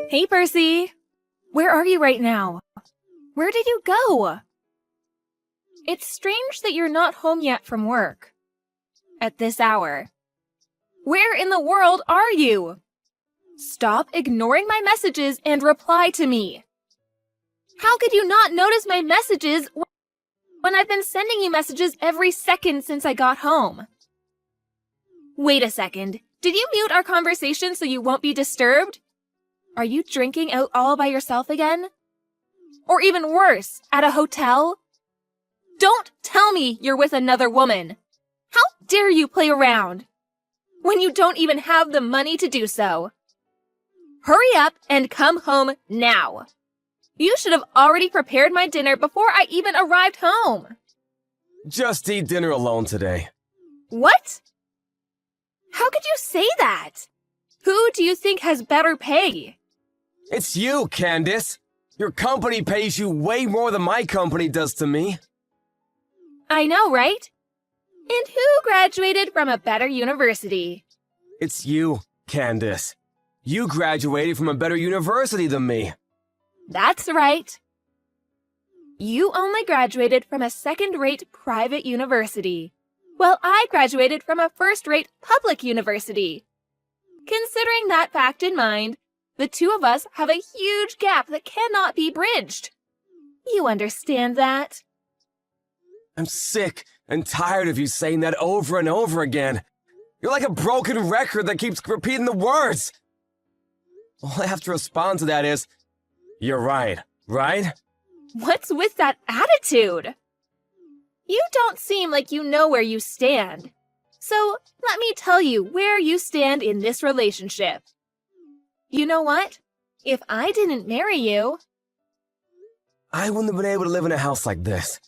Hey, Percy! Where are you right now? Where did you go? It's strange that you're not home yet from work. At this hour. Where in the world are you? Stop ignoring my messages and reply to me. How could you not notice my messages when I've been sending you messages every second since I got home? Wait a second. Did you mute our conversation so you won't be disturbed? Are you drinking out all by yourself again? Or even worse, at a hotel? Don't tell me you're with another woman. How dare you play around when you don't even have the money to do so? Hurry up and come home now. You should have already prepared my dinner before I even arrived home. Just eat dinner alone today. What? How could you say that? Who do you think has better pay? It's you, Candace. Your company pays you way more than my company does to me. I know, right? And who graduated from a better university? It's you, Candace. You graduated from a better university than me. That's right. You only graduated from a second-rate private university, while I graduated from a first-rate public university. Considering that fact in mind, the two of us have a huge gap that cannot be bridged. You understand that? I'm sick and tired of you saying that over and over again. You're like a broken record that keeps repeating the words. All I have to respond to that is, you're right, right? What's with that attitude? You don't seem like you know where you stand. So let me tell you where you stand in this relationship. You know what? If I didn't marry you, I wouldn't have been able to live in a house like this.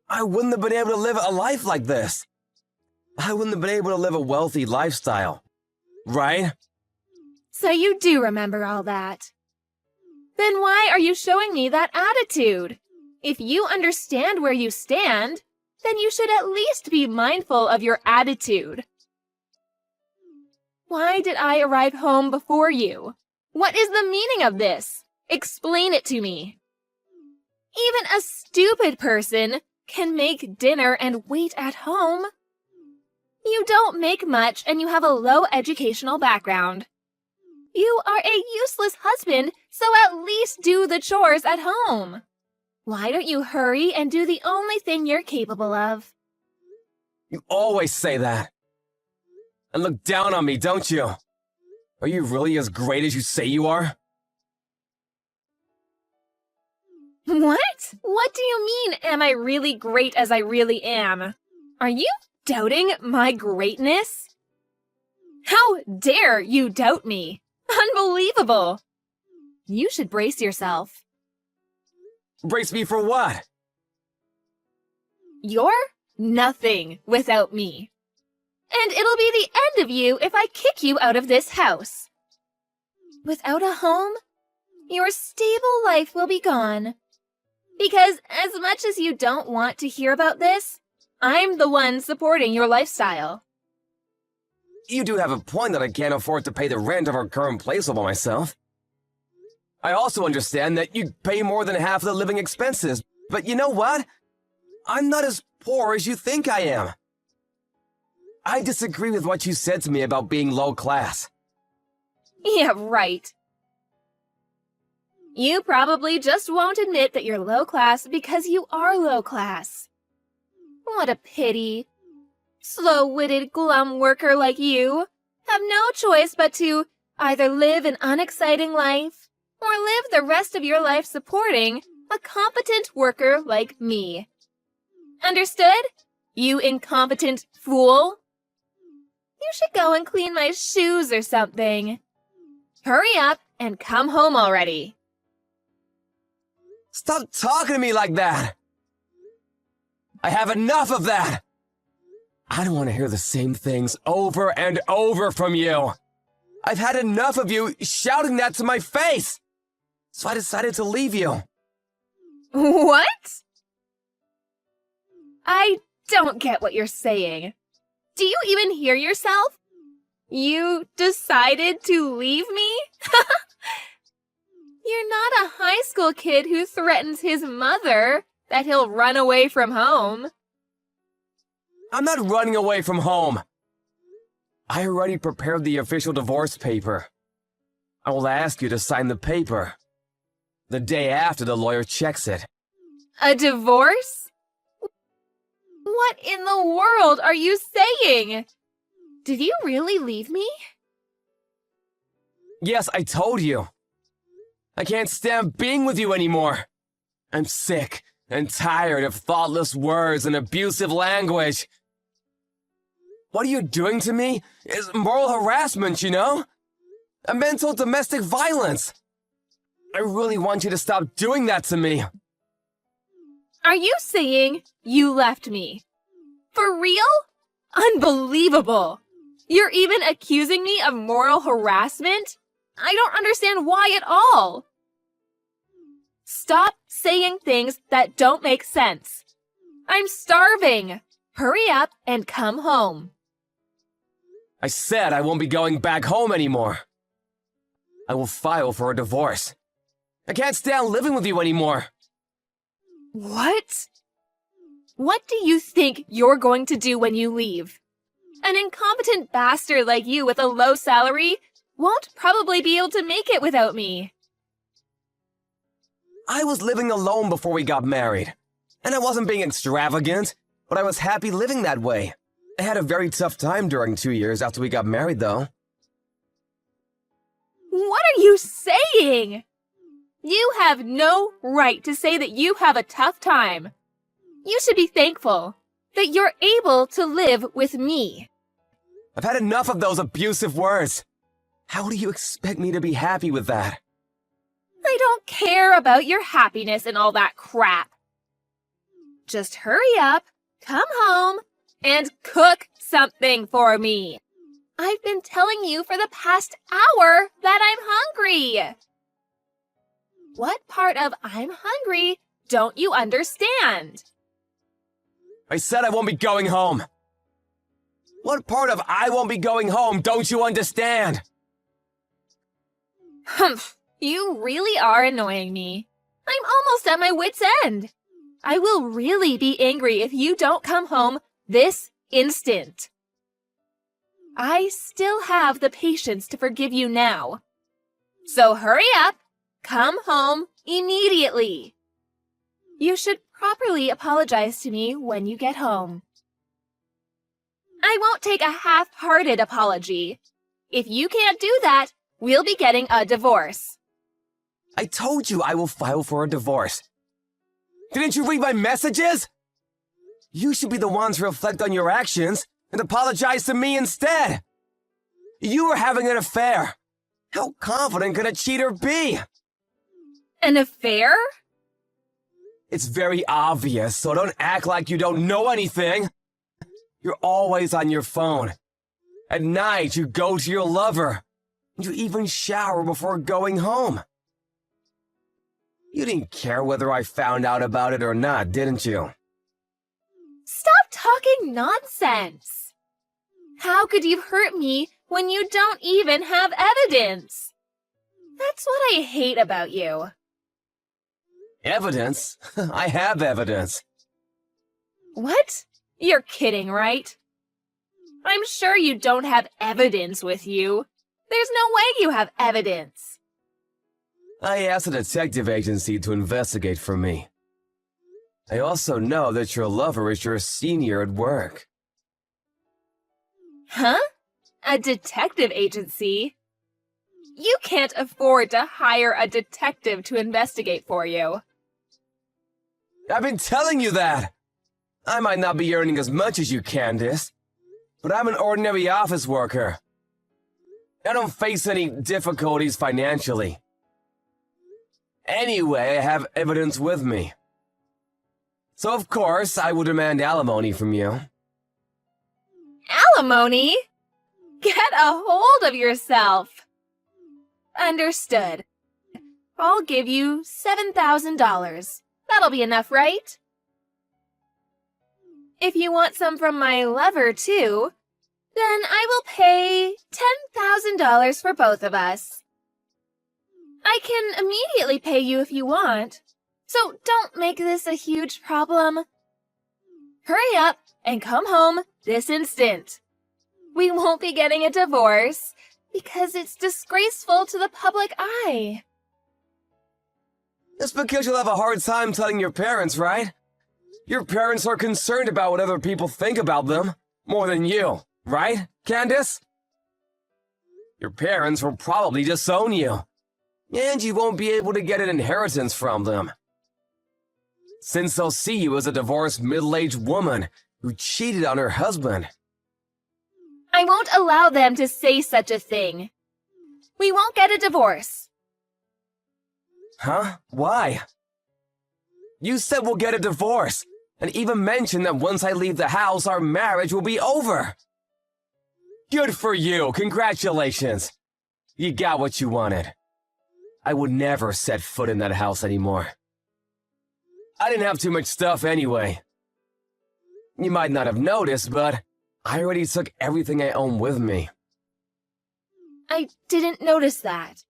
I wouldn't have been able to live a life like this. I wouldn't have been able to live a wealthy lifestyle. Right? So you do remember all that. Then why are you showing me that attitude? If you understand where you stand, then you should at least be mindful of your attitude. Why did I arrive home before you? What is the meaning of this? Explain it to me. Even a stupid person can make dinner and wait at home. You don't make much and you have a low educational background. You are a useless husband, so at least do the chores at home. Why don't you hurry and do the only thing you're capable of? You always say that. And look down on me, don't you? Are you really as great as you say you are? What? What do you mean, am I really great as I really am? Are you doubting my greatness? How dare you doubt me? Unbelievable! You should brace yourself. Brace me for what? You're nothing without me. And it'll be the end of you if I kick you out of this house. Without a home, your stable life will be gone. Because as much as you don't want to hear about this, I'm the one supporting your lifestyle. You do have a point that I can't afford to pay the rent of our current place all by myself. I also understand that you pay more than half of the living expenses, but you know what? I'm not as poor as you think I am. I disagree with what you said to me about being low class. Yeah, right. You probably just won't admit that you're low class because you are low class. What a pity. Slow-witted, glum worker like you have no choice but to either live an unexciting life or live the rest of your life supporting a competent worker like me. Understood? You incompetent fool? You should go and clean my shoes or something. Hurry up and come home already. Stop talking to me like that! I have enough of that! I don't want to hear the same things over and over from you. I've had enough of you shouting that to my face. So I decided to leave you. What? I don't get what you're saying. Do you even hear yourself? You decided to leave me? You're not a high school kid who threatens his mother that he'll run away from home. I'm not running away from home. I already prepared the official divorce paper. I will ask you to sign the paper the day after the lawyer checks it. A divorce? What in the world are you saying? Did you really leave me? Yes, I told you. I can't stand being with you anymore. I'm sick and tired of thoughtless words and abusive language. What you're doing to me is moral harassment, you know? A mental domestic violence. I really want you to stop doing that to me. Are you saying you left me? For real? Unbelievable! You're even accusing me of moral harassment? I don't understand why at all. Stop saying things that don't make sense. I'm starving. Hurry up and come home. I said I won't be going back home anymore. I will file for a divorce. I can't stand living with you anymore. What? What do you think you're going to do when you leave? An incompetent bastard like you with a low salary won't probably be able to make it without me. I was living alone before we got married. And I wasn't being extravagant, but I was happy living that way. I had a very tough time during 2 years after we got married, though. What are you saying? You have no right to say that you have a tough time. You should be thankful that you're able to live with me. I've had enough of those abusive words. How do you expect me to be happy with that? I don't care about your happiness and all that crap. Just hurry up, come home, and cook something for me. I've been telling you for the past hour that I'm hungry. What part of I'm hungry don't you understand? I said I won't be going home. What part of I won't be going home don't you understand? Humph, you really are annoying me. I'm almost at my wit's end. I will really be angry if you don't come home this instant. I still have the patience to forgive you now. So hurry up, come home immediately. You should properly apologize to me when you get home. I won't take a half-hearted apology. If you can't do that, we'll be getting a divorce. I told you I will file for a divorce. Didn't you read my messages? You should be the one to reflect on your actions and apologize to me instead. You were having an affair. How confident can a cheater be? An affair? It's very obvious, so don't act like you don't know anything. You're always on your phone. At night, you go to your lover. You even shower before going home. You didn't care whether I found out about it or not, didn't you? Stop talking nonsense. How could you hurt me when you don't even have evidence? That's what I hate about you. Evidence? I have evidence. What? You're kidding, right? I'm sure you don't have evidence with you. There's no way you have evidence. I asked a detective agency to investigate for me. I also know that your lover is your senior at work. Huh? A detective agency? You can't afford to hire a detective to investigate for you. I've been telling you that! I might not be earning as much as you, Candace, but I'm an ordinary office worker. I don't face any difficulties financially. Anyway, I have evidence with me. So of course, I will demand alimony from you. Alimony? Get a hold of yourself. Understood. I'll give you $7,000. That'll be enough, right? If you want some from my lover, too, Then I will pay $10,000 for both of us. I can immediately pay you if you want, so don't make this a huge problem. Hurry up and come home this instant. We won't be getting a divorce because it's disgraceful to the public eye. It's because you'll have a hard time telling your parents, right? Your parents are concerned about what other people think about them more than you, right, Candace? Your parents will probably disown you, and you won't be able to get an inheritance from them, since they'll see you as a divorced middle-aged woman who cheated on her husband. I won't allow them to say such a thing. We won't get a divorce. Huh? Why? You said we'll get a divorce, and even mentioned that once I leave the house, our marriage will be over. Good for you. Congratulations. You got what you wanted. I would never set foot in that house anymore. I didn't have too much stuff anyway. You might not have noticed, but I already took everything I own with me. I didn't notice that.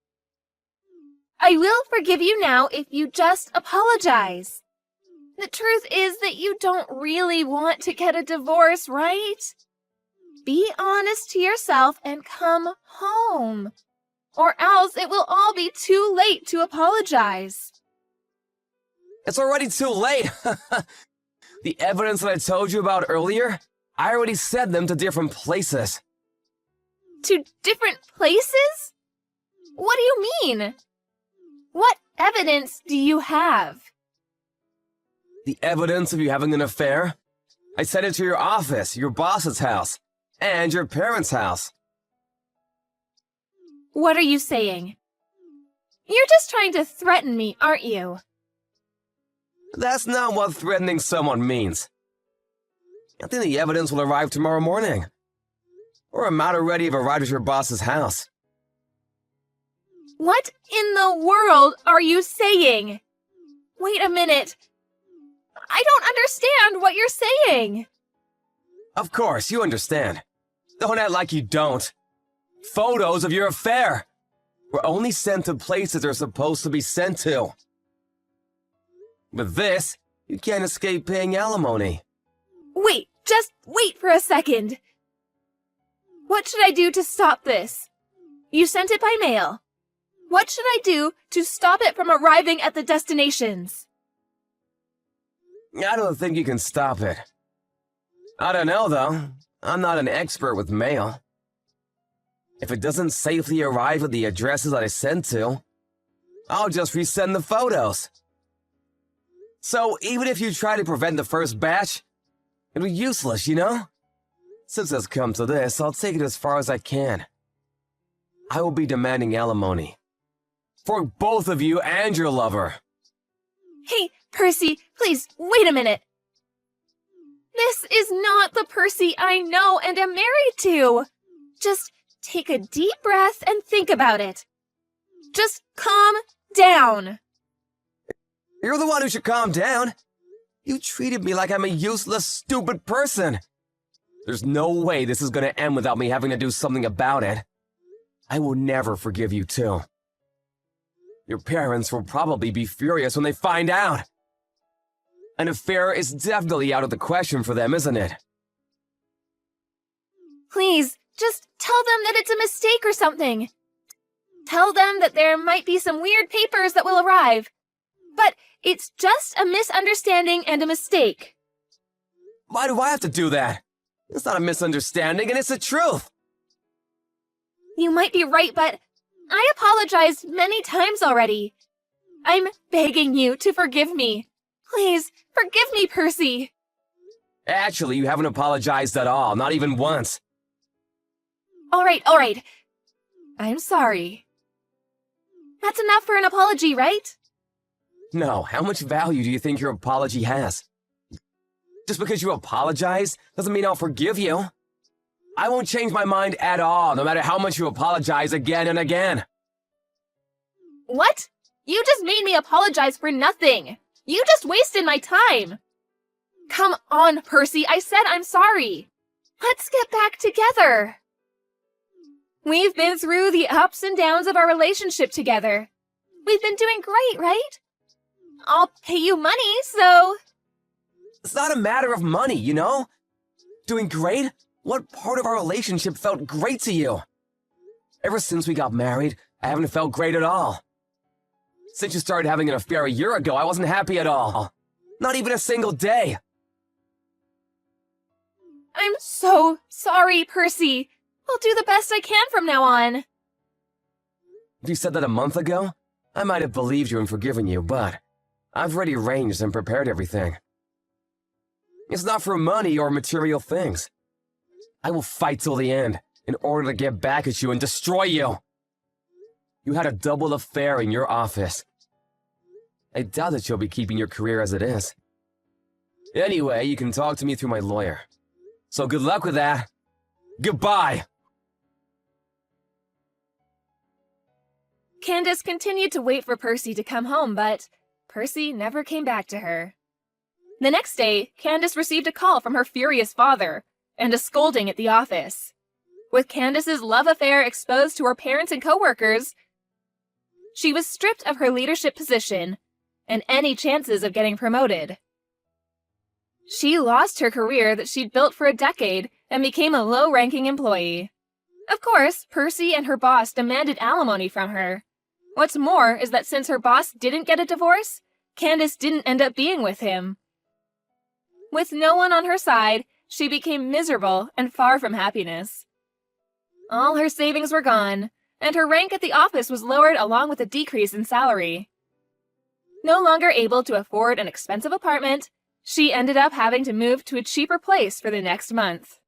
I will forgive you now if you just apologize. The truth is that you don't really want to get a divorce, right? Be honest to yourself and come home, or else it will all be too late to apologize. It's already too late. The evidence that I told you about earlier, I already sent them to different places. To different places? What do you mean? What evidence do you have? The evidence of you having an affair? I sent it to your office, your boss's house, and your parents' house. What are you saying? You're just trying to threaten me, aren't you? That's not what threatening someone means. I think the evidence will arrive tomorrow morning. Or it might already have arrived at your boss's house. What in the world are you saying? Wait a minute. I don't understand what you're saying. Of course, you understand. Don't act like you don't. Photos of your affair were only sent to places they're supposed to be sent to. With this, you can't escape paying alimony. Wait, just wait for a second. What should I do to stop this? You sent it by mail. What should I do to stop it from arriving at the destinations? I don't think you can stop it. I don't know, though. I'm not an expert with mail. If it doesn't safely arrive at the addresses that I sent to, I'll just resend the photos. So even if you try to prevent the first batch, it'll be useless, you know? Since it's come to this, I'll take it as far as I can. I will be demanding alimony. For both of you and your lover. Hey, Percy, please, wait a minute. This is not the Percy I know and am married to. Just take a deep breath and think about it. Just calm down. You're the one who should calm down. You treated me like I'm a useless, stupid person. There's no way this is gonna end without me having to do something about it. I will never forgive you too. Your parents will probably be furious when they find out. An affair is definitely out of the question for them, isn't it? Please, just tell them that it's a mistake or something. Tell them that there might be some weird papers that will arrive. But it's just a misunderstanding and a mistake. Why do I have to do that? It's not a misunderstanding, and it's the truth. You might be right, but I apologized many times already. I'm begging you to forgive me. Please, forgive me, Percy. Actually, you haven't apologized at all, not even once. All right. I'm sorry. That's enough for an apology, right? No, how much value do you think your apology has? Just because you apologize doesn't mean I'll forgive you. I won't change my mind at all, no matter how much you apologize again and again. What? You just made me apologize for nothing. You just wasted my time. Come on, Percy, I said I'm sorry. Let's get back together. We've been through the ups and downs of our relationship together. We've been doing great, right? I'll pay you money, so... It's not a matter of money, you know? Doing great? What part of our relationship felt great to you? Ever since we got married, I haven't felt great at all. Since you started having an affair a year ago, I wasn't happy at all. Not even a single day. I'm so sorry, Percy. I'll do the best I can from now on. If you said that a month ago, I might have believed you and forgiven you, but I've already arranged and prepared everything. It's not for money or material things. I will fight till the end in order to get back at you and destroy you. You had a double affair in your office. I doubt that you'll be keeping your career as it is. Anyway, you can talk to me through my lawyer. So good luck with that. Goodbye! Candace continued to wait for Percy to come home, but Percy never came back to her. The next day, Candace received a call from her furious father and a scolding at the office. With Candace's love affair exposed to her parents and coworkers, she was stripped of her leadership position and any chances of getting promoted. She lost her career that she'd built for a decade and became a low-ranking employee. Of course, Percy and her boss demanded alimony from her. What's more is that since her boss didn't get a divorce, Candace didn't end up being with him. With no one on her side, she became miserable and far from happiness. All her savings were gone, and her rank at the office was lowered along with a decrease in salary. No longer able to afford an expensive apartment, she ended up having to move to a cheaper place for the next month.